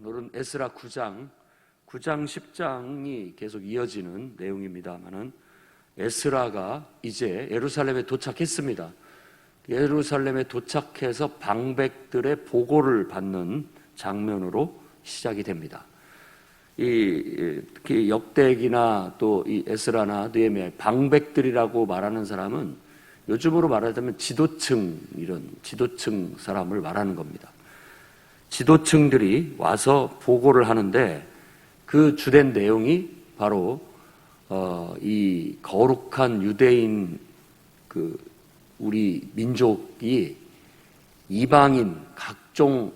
오늘은 에스라 9장 10장이 계속 이어지는 내용입니다만은 에스라가 이제 예루살렘에 도착했습니다. 예루살렘에 도착해서 방백들의 보고를 받는 장면으로 시작이 됩니다. 특히 역대기나 또 이 에스라나 느헤미야 방백들이라고 말하는 사람은 요즘으로 말하자면 이런 지도층 사람을 말하는 겁니다. 지도층들이 와서 보고를 하는데 그 주된 내용이 바로 이 거룩한 유대인 우리 민족이 이방인 각종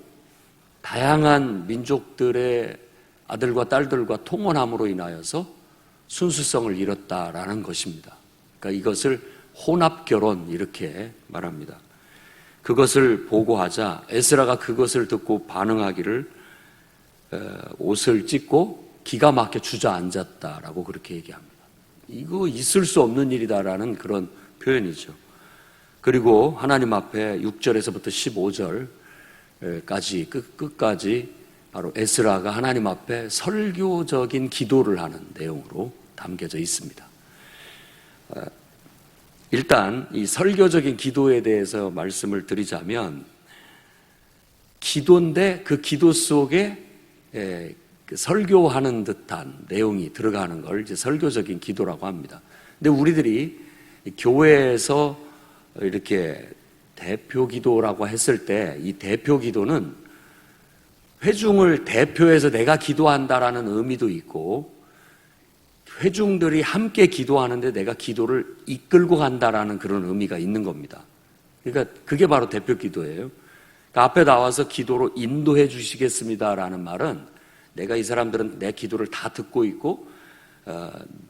다양한 민족들의 아들과 딸들과 통혼함으로 인하여서 순수성을 잃었다라는 것입니다. 그러니까 이것을 혼합결혼 이렇게 말합니다. 그것을 보고하자 에스라가 그것을 듣고 반응하기를 옷을 찢고 기가 막혀 주저앉았다라고 그렇게 얘기합니다. 이거 있을 수 없는 일이다라는 그런 표현이죠. 그리고 하나님 앞에 6절에서부터 15절까지 끝까지 바로 에스라가 하나님 앞에 설교적인 기도를 하는 내용으로 담겨져 있습니다. 일단 이 설교적인 기도에 대해서 말씀을 드리자면 기도인데 그 기도 속에 설교하는 듯한 내용이 들어가는 걸 이제 설교적인 기도라고 합니다. 근데 우리들이 교회에서 이렇게 대표 기도라고 했을 때 이 대표 기도는 회중을 대표해서 내가 기도한다라는 의미도 있고 회중들이 함께 기도하는데 내가 기도를 이끌고 간다라는 그런 의미가 있는 겁니다. 그러니까 그게 바로 대표 기도예요. 그러니까 앞에 나와서 기도로 인도해 주시겠습니다라는 말은 내가 이 사람들은 내 기도를 다 듣고 있고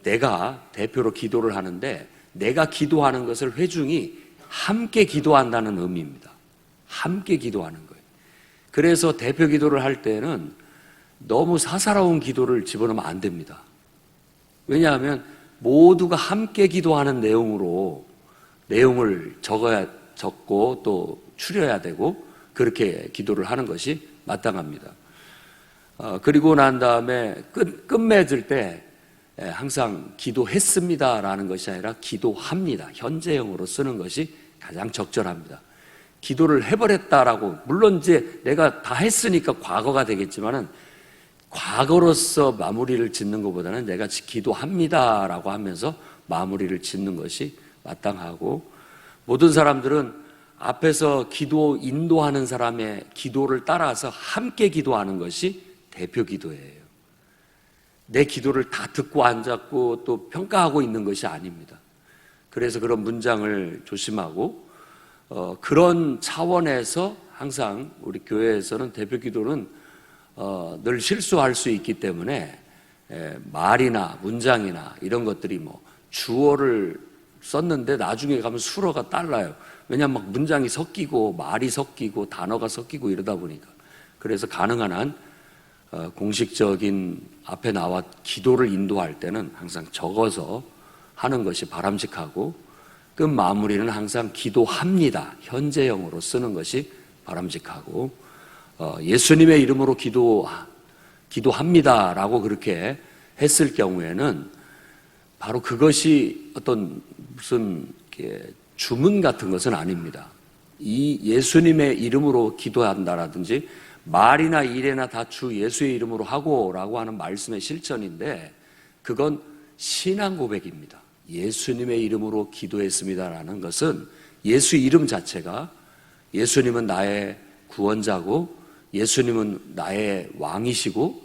내가 대표로 기도를 하는데 내가 기도하는 것을 회중이 함께 기도한다는 의미입니다. 함께 기도하는 거예요. 그래서 대표 기도를 할 때는 너무 사사로운 기도를 집어넣으면 안 됩니다. 왜냐하면 모두가 함께 기도하는 내용을 적고 또 추려야 되고 그렇게 기도를 하는 것이 마땅합니다. 그리고 난 다음에 끝맺을 때 항상 기도했습니다라는 것이 아니라 기도합니다. 현재형으로 쓰는 것이 가장 적절합니다. 기도를 해버렸다라고 물론 이제 내가 다 했으니까 과거가 되겠지만은 과거로서 마무리를 짓는 것보다는 내가 기도합니다라고 하면서 마무리를 짓는 것이 마땅하고 모든 사람들은 앞에서 기도 인도하는 사람의 기도를 따라서 함께 기도하는 것이 대표 기도예요. 내 기도를 다 듣고 앉았고 또 평가하고 있는 것이 아닙니다. 그래서 그런 문장을 조심하고 그런 차원에서 항상 우리 교회에서는 대표 기도는 늘 실수할 수 있기 때문에 말이나 문장이나 이런 것들이 주어를 썼는데 나중에 가면 수어가 달라요. 왜냐하면 막 문장이 섞이고 말이 섞이고 단어가 섞이고 이러다 보니까 그래서 가능한 한 공식적인 앞에 나와 기도를 인도할 때는 항상 적어서 하는 것이 바람직하고 끝 마무리는 항상 기도합니다. 현재형으로 쓰는 것이 바람직하고 예수님의 이름으로 기도합니다라고 그렇게 했을 경우에는 바로 그것이 어떤 무슨 주문 같은 것은 아닙니다. 이 예수님의 이름으로 기도한다라든지 말이나 일이나 다 주 예수의 이름으로 하고라고 하는 말씀의 실천인데 그건 신앙 고백입니다. 예수님의 이름으로 기도했습니다라는 것은 예수 이름 자체가 예수님은 나의 구원자고 예수님은 나의 왕이시고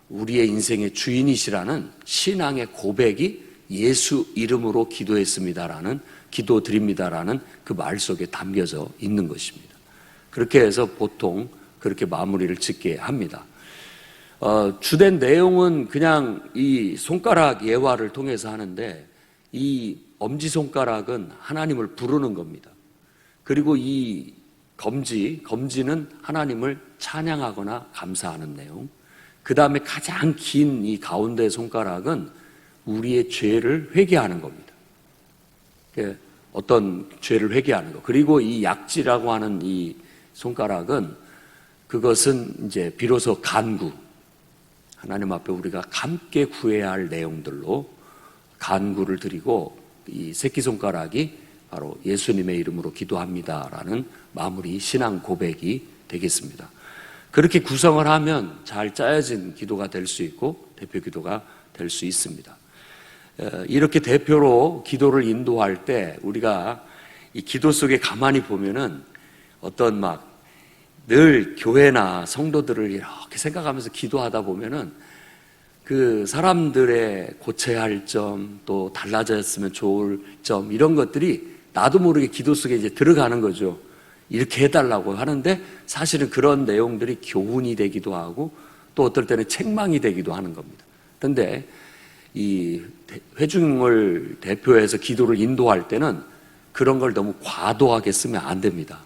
우리의 인생의 주인이시라는 신앙의 고백이 예수 이름으로 기도했습니다라는 기도드립니다라는 그 말 속에 담겨져 있는 것입니다. 그렇게 해서 보통 그렇게 마무리를 짓게 합니다. 주된 내용은 그냥 이 손가락 예화를 통해서 하는데 이 엄지손가락은 하나님을 부르는 겁니다. 그리고 이 검지는 하나님을 찬양하거나 감사하는 내용. 그 다음에 가장 긴 이 가운데 손가락은 우리의 죄를 회개하는 겁니다. 어떤 죄를 회개하는 것. 그리고 이 약지라고 하는 이 손가락은 그것은 이제 비로소 간구, 하나님 앞에 우리가 함께 구해야 할 내용들로 간구를 드리고, 이 새끼손가락이 바로 예수님의 이름으로 기도합니다라는 마무리 신앙 고백이 되겠습니다. 그렇게 구성을 하면 잘 짜여진 기도가 될 수 있고 대표 기도가 될 수 있습니다. 이렇게 대표로 기도를 인도할 때 우리가 이 기도 속에 가만히 보면은 어떤 늘 교회나 성도들을 이렇게 생각하면서 기도하다 보면은 그 사람들의 고쳐야 할 점, 또 달라졌으면 좋을 점, 이런 것들이 나도 모르게 기도 속에 이제 들어가는 거죠. 이렇게 해달라고 하는데 사실은 그런 내용들이 교훈이 되기도 하고 또 어떨 때는 책망이 되기도 하는 겁니다. 그런데 이 회중을 대표해서 기도를 인도할 때는 그런 걸 너무 과도하게 쓰면 안 됩니다.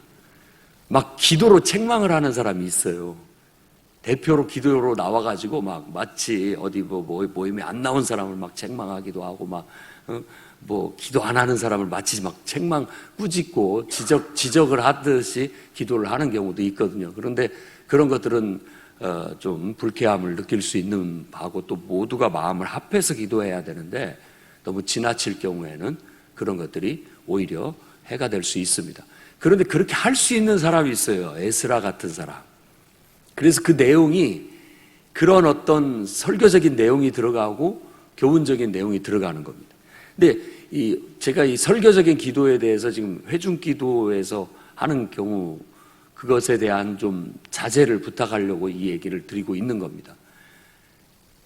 막 기도로 책망을 하는 사람이 있어요. 대표로 기도로 나와가지고 마치 어디 모임에 안 나온 사람을 막 책망하기도 하고 기도 안 하는 사람을 마치 막 책망 꾸짖고 지적을 하듯이 기도를 하는 경우도 있거든요. 그런데 그런 것들은 좀 불쾌함을 느낄 수 있는 바고, 또 모두가 마음을 합해서 기도해야 되는데 너무 지나칠 경우에는 그런 것들이 오히려 해가 될 수 있습니다. 그런데 그렇게 할 수 있는 사람이 있어요. 에스라 같은 사람. 그래서 그 내용이 그런 어떤 설교적인 내용이 들어가고 교훈적인 내용이 들어가는 겁니다. 근데 제가 이 설교적인 기도에 대해서 지금 회중 기도에서 하는 경우 그것에 대한 좀 자제를 부탁하려고 이 얘기를 드리고 있는 겁니다.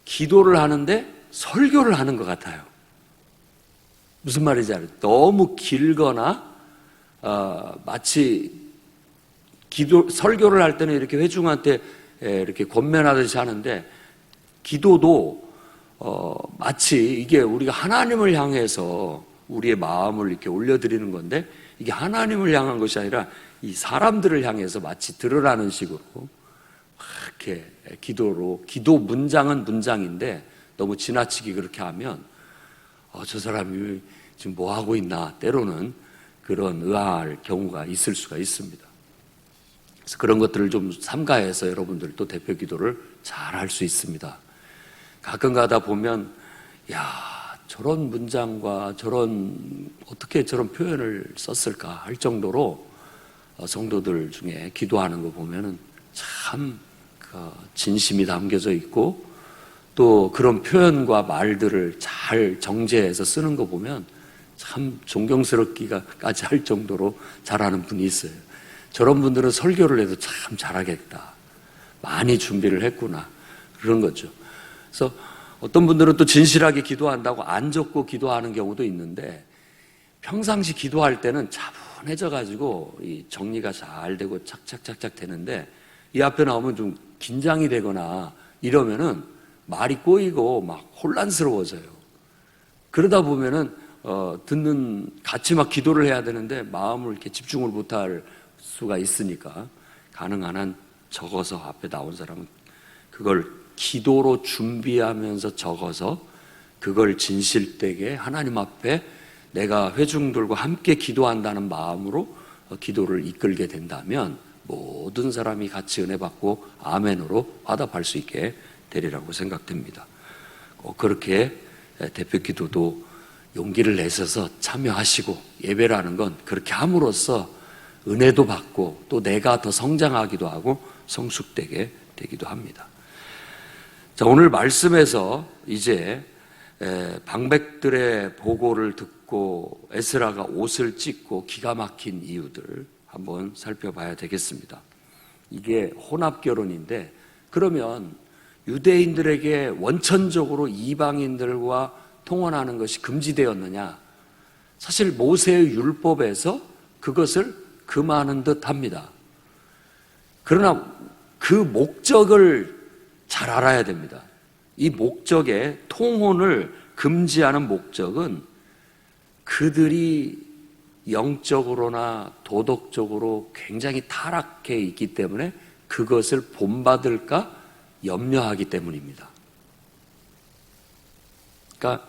기도를 하는데 설교를 하는 것 같아요. 무슨 말인지 알아요? 너무 길거나 마치 설교를 할 때는 이렇게 회중한테 이렇게 권면하듯이 하는데, 기도도 마치 이게 우리가 하나님을 향해서 우리의 마음을 이렇게 올려드리는 건데, 이게 하나님을 향한 것이 아니라 이 사람들을 향해서 마치 들으라는 식으로 이렇게 기도 문장은 문장인데 너무 지나치게 그렇게 하면 저 사람이 지금 뭐 하고 있나, 때로는 그런 의아할 경우가 있을 수가 있습니다. 그래서 그런 것들을 좀 삼가해서 여러분들도 대표 기도를 잘 할 수 있습니다. 가끔 가다 보면 저런 문장과 어떻게 저런 표현을 썼을까 할 정도로 성도들 중에 기도하는 거 보면은 참 진심이 담겨져 있고, 또 그런 표현과 말들을 잘 정제해서 쓰는 거 보면 참 존경스럽기까지 할 정도로 잘하는 분이 있어요. 저런 분들은 설교를 해도 참 잘하겠다, 많이 준비를 했구나, 그런 거죠. 그래서 어떤 분들은 또 진실하게 기도한다고 안 적고 기도하는 경우도 있는데, 평상시 기도할 때는 차분해져 가지고 이 정리가 잘 되고 착착착착 되는데, 이 앞에 나오면 좀 긴장이 되거나 이러면은 말이 꼬이고 막 혼란스러워져요. 그러다 보면은 같이 막 기도를 해야 되는데 마음을 이렇게 집중을 못할 수가 있으니까, 가능한 한 적어서, 앞에 나온 사람은 그걸 기도로 준비하면서 적어서 그걸 진실되게 하나님 앞에 내가 회중들과 함께 기도한다는 마음으로 기도를 이끌게 된다면 모든 사람이 같이 은혜 받고 아멘으로 화답할 수 있게 되리라고 생각됩니다. 그렇게 대표 기도도 용기를 내셔서 참여하시고, 예배라는 건 그렇게 함으로써 은혜도 받고 또 내가 더 성장하기도 하고 성숙되게 되기도 합니다. 자, 오늘 말씀에서 이제 방백들의 보고를 듣고 에스라가 옷을 찢고 기가 막힌 이유들 한번 살펴봐야 되겠습니다. 이게 혼합결혼인데, 그러면 유대인들에게 원천적으로 이방인들과 통혼하는 것이 금지되었느냐? 사실 모세의 율법에서 그것을 금하는 듯 합니다. 그러나 그 목적을 잘 알아야 됩니다. 이 목적의 통혼을 금지하는 목적은 그들이 영적으로나 도덕적으로 굉장히 타락해 있기 때문에 그것을 본받을까 염려하기 때문입니다. 그러니까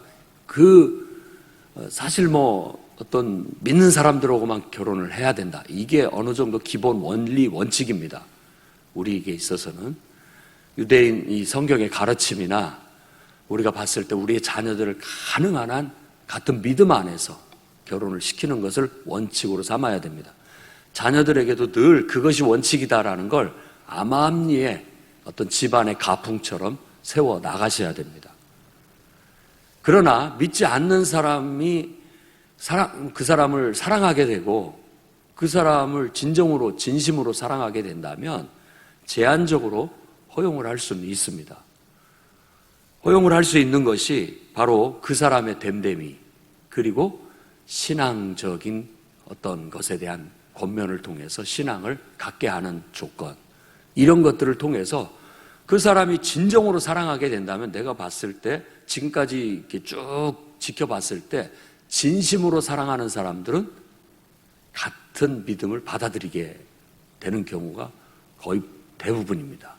사실 어떤 믿는 사람들하고만 결혼을 해야 된다, 이게 어느 정도 기본 원칙입니다. 우리에게 있어서는 유대인 이 성경의 가르침이나 우리가 봤을 때 우리의 자녀들을 가능한 한 같은 믿음 안에서 결혼을 시키는 것을 원칙으로 삼아야 됩니다. 자녀들에게도 늘 그것이 원칙이다라는 걸 암암리에 어떤 집안의 가풍처럼 세워 나가셔야 됩니다. 그러나 믿지 않는 사람이 그 사람을 사랑하게 되고 그 사람을 진정으로 진심으로 사랑하게 된다면 제한적으로 허용을 할 수는 있습니다. 허용을 할 수 있는 것이 바로 그 사람의 됨됨이 그리고 신앙적인 어떤 것에 대한 권면을 통해서 신앙을 갖게 하는 조건, 이런 것들을 통해서 그 사람이 진정으로 사랑하게 된다면 내가 봤을 때 지금까지 이렇게 쭉 지켜봤을 때 진심으로 사랑하는 사람들은 같은 믿음을 받아들이게 되는 경우가 거의 대부분입니다.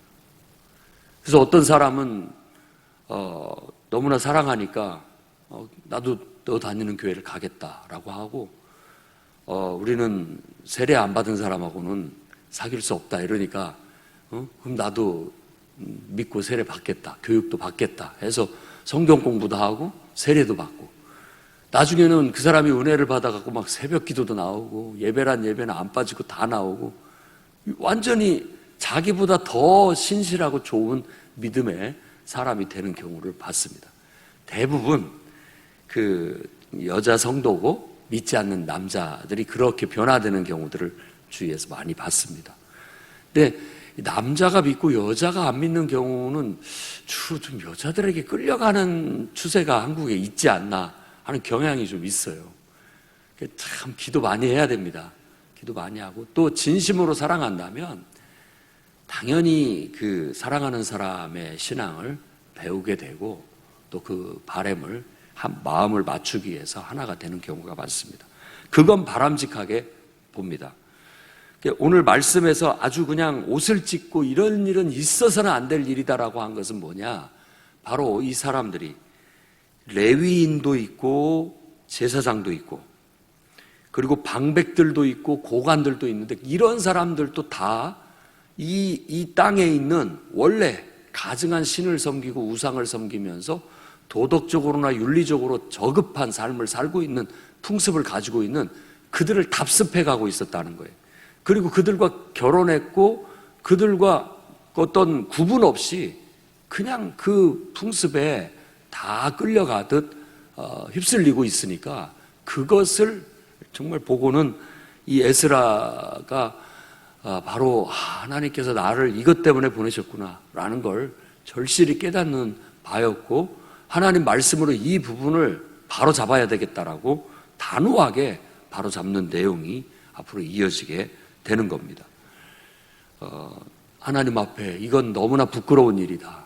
그래서 어떤 사람은 너무나 사랑하니까 나도 너 다니는 교회를 가겠다라고 하고 우리는 세례 안 받은 사람하고는 사귈 수 없다 이러니까 그럼 나도 믿고 세례 받겠다, 교육도 받겠다 해서 성경 공부도 하고 세례도 받고 나중에는 그 사람이 은혜를 받아갖고 막 새벽 기도도 나오고 예배란 예배는 안 빠지고 다 나오고 완전히 자기보다 더 신실하고 좋은 믿음의 사람이 되는 경우를 봤습니다. 대부분 그 여자 성도고 믿지 않는 남자들이 그렇게 변화되는 경우들을 주위에서 많이 봤습니다. 근데 남자가 믿고 여자가 안 믿는 경우는 주로 좀 여자들에게 끌려가는 추세가 한국에 있지 않나 하는 경향이 좀 있어요. 참 기도 많이 해야 됩니다. 기도 많이 하고 또 진심으로 사랑한다면 당연히 그 사랑하는 사람의 신앙을 배우게 되고 또 그 바램을 마음을 맞추기 위해서 하나가 되는 경우가 많습니다. 그건 바람직하게 봅니다. 오늘 말씀에서 아주 그냥 옷을 찢고 이런 일은 있어서는 안 될 일이다라고 한 것은 뭐냐? 바로 이 사람들이 레위인도 있고 제사장도 있고 그리고 방백들도 있고 고관들도 있는데 이런 사람들도 다 이 땅에 있는 원래 가증한 신을 섬기고 우상을 섬기면서 도덕적으로나 윤리적으로 저급한 삶을 살고 있는 풍습을 가지고 있는 그들을 답습해 가고 있었다는 거예요. 그리고 그들과 결혼했고 그들과 어떤 구분 없이 그냥 그 풍습에 다 끌려가듯 휩쓸리고 있으니까 그것을 정말 보고는 이 에스라가 바로 하나님께서 나를 이것 때문에 보내셨구나라는 걸 절실히 깨닫는 바였고 하나님 말씀으로 이 부분을 바로 잡아야 되겠다라고 단호하게 바로 잡는 내용이 앞으로 이어지게 되는 겁니다. 하나님 앞에 이건 너무나 부끄러운 일이다.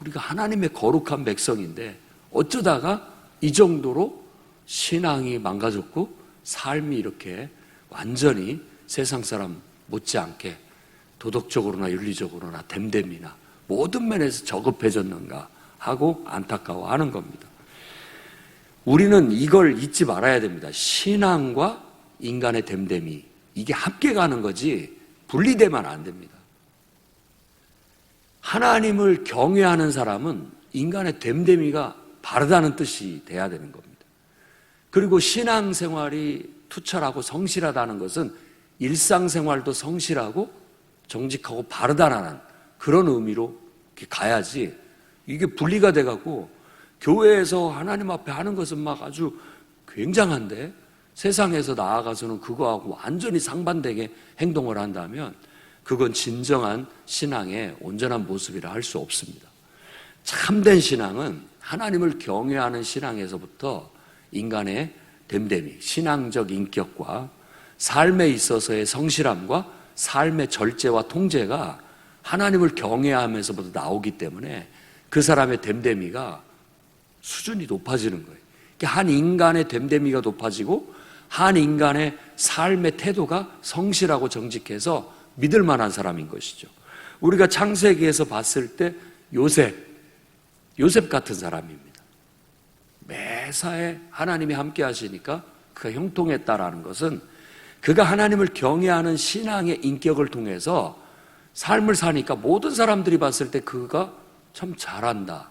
우리가 하나님의 거룩한 백성인데 어쩌다가 이 정도로 신앙이 망가졌고 삶이 이렇게 완전히 세상 사람 못지않게 도덕적으로나 윤리적으로나 됨됨이나 모든 면에서 저급해졌는가 하고 안타까워하는 겁니다. 우리는 이걸 잊지 말아야 됩니다. 신앙과 인간의 됨됨이 이게 함께 가는 거지 분리되면 안 됩니다. 하나님을 경외하는 사람은 인간의 됨됨이가 바르다는 뜻이 돼야 되는 겁니다. 그리고 신앙생활이 투철하고 성실하다는 것은 일상생활도 성실하고 정직하고 바르다라는 그런 의미로 가야지 이게 분리가 돼갖고 교회에서 하나님 앞에 하는 것은 막 아주 굉장한데 세상에서 나아가서는 그거하고 완전히 상반되게 행동을 한다면 그건 진정한 신앙의 온전한 모습이라 할 수 없습니다. 참된 신앙은 하나님을 경외하는 신앙에서부터 인간의 됨됨이, 신앙적 인격과 삶에 있어서의 성실함과 삶의 절제와 통제가 하나님을 경외하면서부터 나오기 때문에 그 사람의 됨됨이가 수준이 높아지는 거예요. 한 인간의 됨됨이가 높아지고 한 인간의 삶의 태도가 성실하고 정직해서 믿을 만한 사람인 것이죠. 우리가 창세기에서 봤을 때 요셉 같은 사람입니다. 매사에 하나님이 함께 하시니까 그가 형통했다라는 것은 그가 하나님을 경외하는 신앙의 인격을 통해서 삶을 사니까 모든 사람들이 봤을 때 그가 참 잘한다,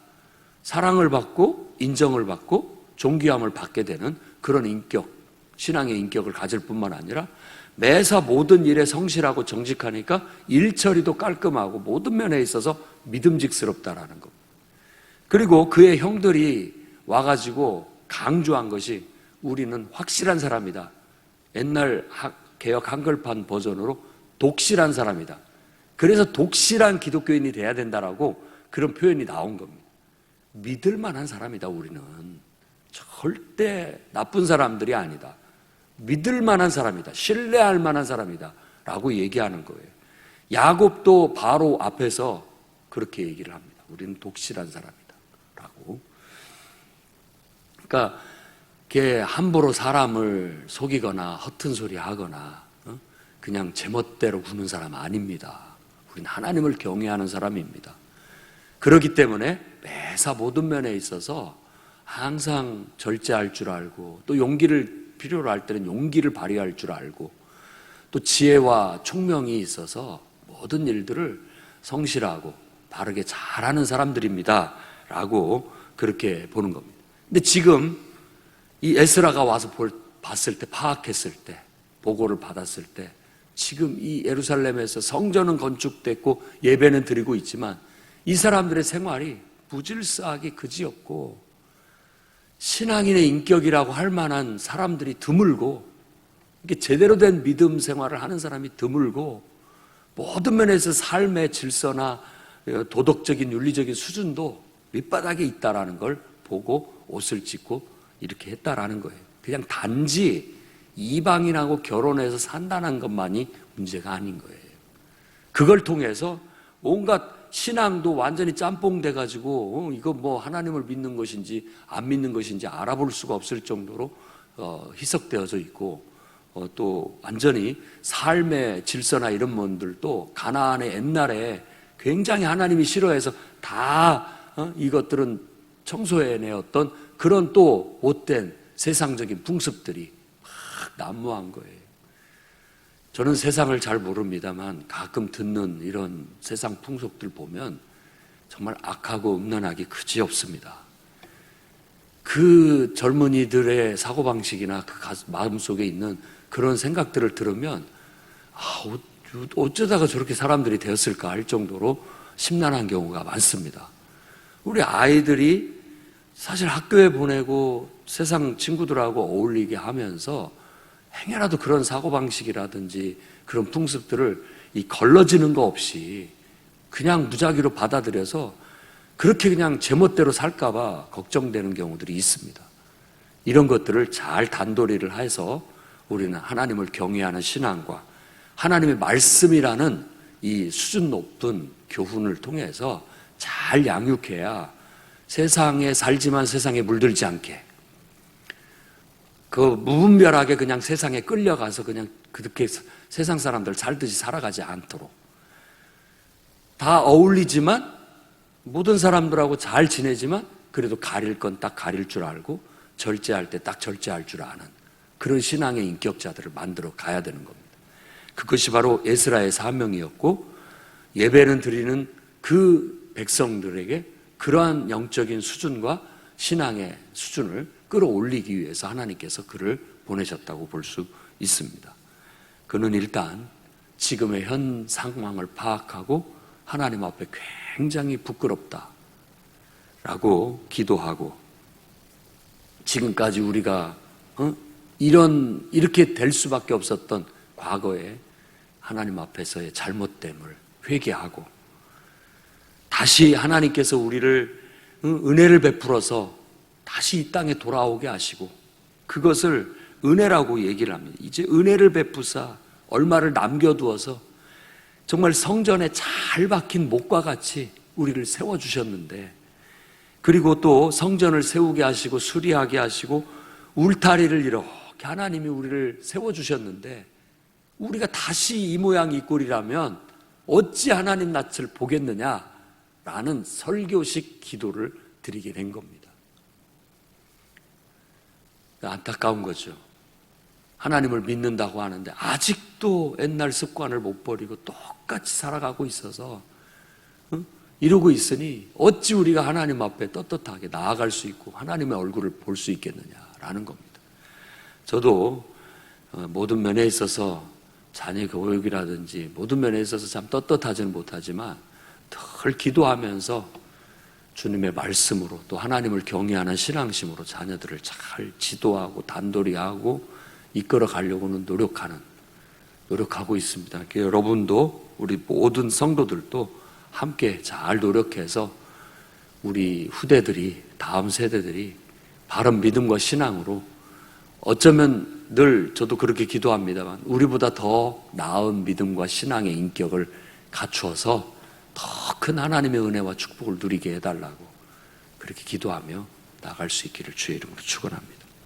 사랑을 받고 인정을 받고 존귀함을 받게 되는 그런 인격, 신앙의 인격을 가질 뿐만 아니라 매사 모든 일에 성실하고 정직하니까 일 처리도 깔끔하고 모든 면에 있어서 믿음직스럽다라는 것. 그리고 그의 형들이 와가지고 강조한 것이 우리는 확실한 사람이다. 옛날 개역 한글판 버전으로 독실한 사람이다. 그래서 독실한 기독교인이 돼야 된다라고 그런 표현이 나온 겁니다. 믿을 만한 사람이다. 우리는 절대 나쁜 사람들이 아니다. 믿을 만한 사람이다. 신뢰할 만한 사람이다 라고 얘기하는 거예요. 야곱도 바로 앞에서 그렇게 얘기를 합니다. 우리는 독실한 사람이다 라고. 그러니까 걔 함부로 사람을 속이거나 허튼 소리 하거나 그냥 제멋대로 구는 사람 아닙니다. 우리는 하나님을 경외하는 사람입니다. 그렇기 때문에 매사 모든 면에 있어서 항상 절제할 줄 알고, 또 용기를 필요로 할 때는 용기를 발휘할 줄 알고, 또 지혜와 총명이 있어서 모든 일들을 성실하고 바르게 잘하는 사람들입니다 라고 그렇게 보는 겁니다. 근데 지금 이 에스라가 와서 봤을 때, 파악했을 때, 보고를 받았을 때, 지금 이 예루살렘에서 성전은 건축됐고 예배는 드리고 있지만 이 사람들의 생활이 무질서하기 그지없고 신앙인의 인격이라고 할 만한 사람들이 드물고, 이게 제대로 된 믿음 생활을 하는 사람이 드물고, 모든 면에서 삶의 질서나 도덕적인 윤리적인 수준도 밑바닥에 있다라는 걸 보고 옷을 찢고 이렇게 했다라는 거예요. 그냥 단지 이방인하고 결혼해서 산다는 것만이 문제가 아닌 거예요. 그걸 통해서 온갖 신앙도 완전히 짬뽕 돼가지고 이거 뭐 하나님을 믿는 것인지 안 믿는 것인지 알아볼 수가 없을 정도로 희석되어져 있고, 또 완전히 삶의 질서나 이런 면들도 가나안의 옛날에 굉장히 하나님이 싫어해서 다 이것들은 청소해내었던 그런 또 못된 세상적인 풍습들이 막 난무한 거예요. 저는 세상을 잘 모릅니다만 가끔 듣는 이런 세상 풍속들 보면 정말 악하고 음란하기 그지없습니다. 그 젊은이들의 사고방식이나 그 마음속에 있는 그런 생각들을 들으면 어쩌다가 저렇게 사람들이 되었을까 할 정도로 심란한 경우가 많습니다. 우리 아이들이 사실 학교에 보내고 세상 친구들하고 어울리게 하면서 행여라도 그런 사고방식이라든지 그런 풍습들을 걸러지는 거 없이 그냥 무작위로 받아들여서 그렇게 그냥 제멋대로 살까봐 걱정되는 경우들이 있습니다. 이런 것들을 잘 단도리를 해서 우리는 하나님을 경외하는 신앙과 하나님의 말씀이라는 이 수준 높은 교훈을 통해서 잘 양육해야 세상에 살지만 세상에 물들지 않게, 그 무분별하게 그냥 세상에 끌려가서 그냥 그렇게 세상 사람들 살듯이 살아가지 않도록, 다 어울리지만 모든 사람들하고 잘 지내지만 그래도 가릴 건 딱 가릴 줄 알고 절제할 때 딱 절제할 줄 아는 그런 신앙의 인격자들을 만들어 가야 되는 겁니다. 그것이 바로 에스라의 사명이었고, 예배는 드리는 그 백성들에게 그러한 영적인 수준과 신앙의 수준을 끌어올리기 위해서 하나님께서 그를 보내셨다고 볼 수 있습니다. 그는 일단 지금의 현 상황을 파악하고 하나님 앞에 굉장히 부끄럽다라고 기도하고, 지금까지 우리가 이렇게 될 수밖에 없었던 과거에 하나님 앞에서의 잘못됨을 회개하고, 다시 하나님께서 우리를 은혜를 베풀어서 다시 이 땅에 돌아오게 하시고, 그것을 은혜라고 얘기를 합니다. 이제 은혜를 베푸사 얼마를 남겨두어서 정말 성전에 잘 박힌 목과 같이 우리를 세워주셨는데, 그리고 또 성전을 세우게 하시고 수리하게 하시고 울타리를 이렇게 하나님이 우리를 세워주셨는데, 우리가 다시 이 모양 이 꼴이라면 어찌 하나님 낯을 보겠느냐라는 설교식 기도를 드리게 된 겁니다. 안타까운 거죠. 하나님을 믿는다고 하는데 아직도 옛날 습관을 못 버리고 똑같이 살아가고 있어서 이러고 있으니 어찌 우리가 하나님 앞에 떳떳하게 나아갈 수 있고 하나님의 얼굴을 볼 수 있겠느냐라는 겁니다. 저도 모든 면에 있어서 자녀 교육이라든지 모든 면에 있어서 참 떳떳하지는 못하지만 늘 기도하면서 주님의 말씀으로 또 하나님을 경외하는 신앙심으로 자녀들을 잘 지도하고 단도리하고 이끌어 가려고는 노력하고 있습니다. 여러분도 우리 모든 성도들도 함께 잘 노력해서 우리 후대들이 다음 세대들이 바른 믿음과 신앙으로 어쩌면 늘 저도 그렇게 기도합니다만 우리보다 더 나은 믿음과 신앙의 인격을 갖추어서 더 큰 하나님의 은혜와 축복을 누리게 해달라고 그렇게 기도하며 나갈 수 있기를 주의 이름으로 축원합니다.